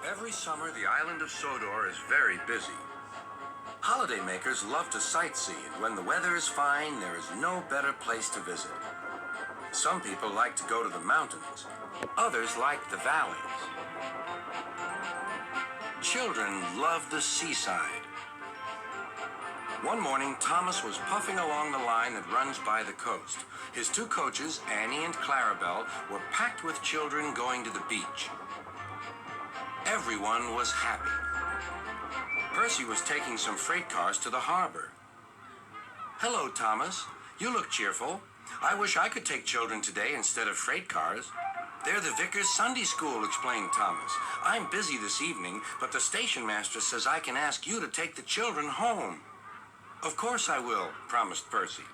Every summer, the island of Sodor is very busy. Holidaymakers love to sightsee, and when the weather is fine, there is no better place to visit. Some people like to go to the mountains. Others like the valleys. Children love the seaside. One morning, Thomas was puffing along the line that runs by the coast. His two coaches, Annie and Clarabel, were packed with children going to the beach. Everyone was happy. Percy was taking some freight cars to the harbor. "Hello, Thomas. You look cheerful. I wish I could take children today instead of freight cars." "They're the Vicar's Sunday School," explained Thomas. "I'm busy this evening, but the station master says I can ask you to take the children home." "Of course I will," promised Percy.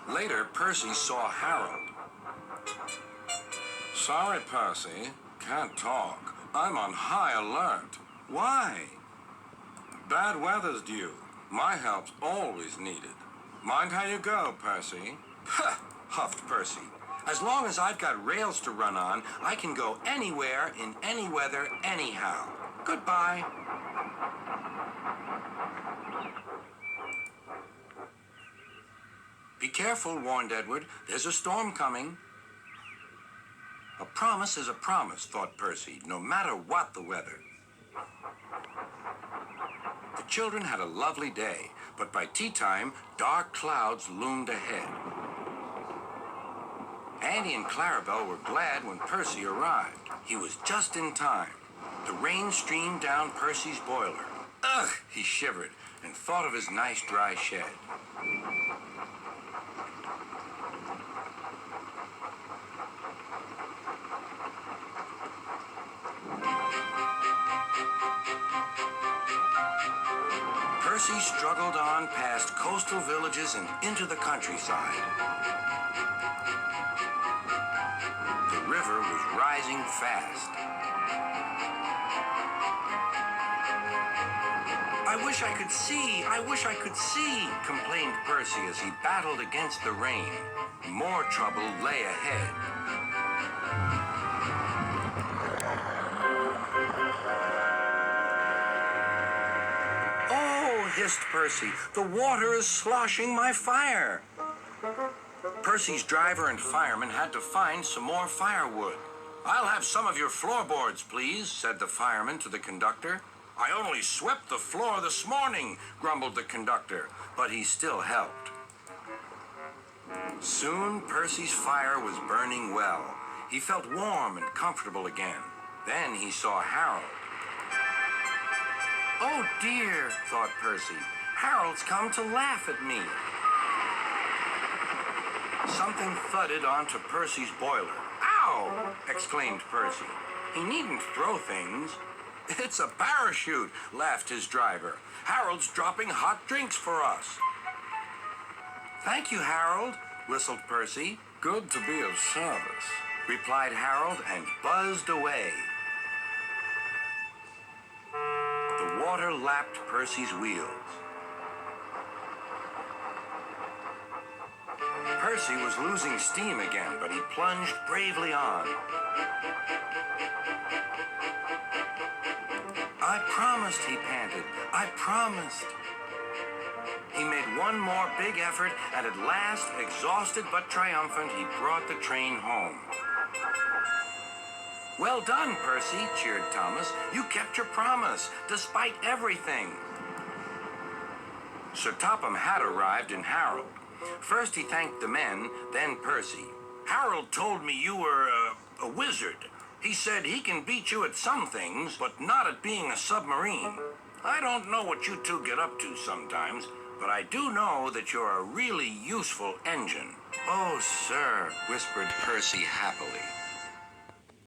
Later, Percy saw Harold. "Sorry, Percy. Can't talk. I'm on high alert." "Why?" "Bad weather's due. My help's always needed." "Mind how you go, Percy." "Huh," huffed Percy. "As long as I've got rails to run on, I can go anywhere in any weather anyhow. Goodbye." "Be careful," warned Edward. "There's a storm coming." A promise is a promise, thought Percy, no matter what the weather. The children had a lovely day, but by tea time, dark clouds loomed ahead. Annie and Clarabel were glad when Percy arrived. He was just in time. The rain streamed down Percy's boiler. Ugh, he shivered and thought of his nice dry shed. Percy struggled on past coastal villages and into the countryside. The river was rising fast. "I wish I could see! I wish I could see!" complained Percy as he battled against the rain. More trouble lay ahead. Hissed Percy. "The water is sloshing my fire." Percy's driver and fireman had to find some more firewood. "I'll have some of your floorboards, please," said the fireman to the conductor. "I only swept the floor this morning," grumbled the conductor, but he still helped. Soon Percy's fire was burning well. He felt warm and comfortable again. Then he saw Harold. "Oh dear," thought Percy. "Harold's come to laugh at me." Something thudded onto Percy's boiler. "Ow!" exclaimed Percy. "He needn't throw things." "It's a parachute," laughed his driver. "Harold's dropping hot drinks for us." "Thank you, Harold," whistled Percy. "Good to be of service," replied Harold and buzzed away. The water lapped Percy's wheels. Percy was losing steam again, but he plunged bravely on. "I promised," he panted. "I promised." He made one more big effort, and at last, exhausted but triumphant, he brought the train home. "Well done, Percy," cheered Thomas. "You kept your promise, despite everything." Sir Topham had arrived in Harold. First he thanked the men, then Percy. "Harold told me you were a wizard. He said he can beat you at some things, but not at being a submarine. I don't know what you two get up to sometimes, but I do know that you're a really useful engine." "Oh, sir," whispered Percy happily.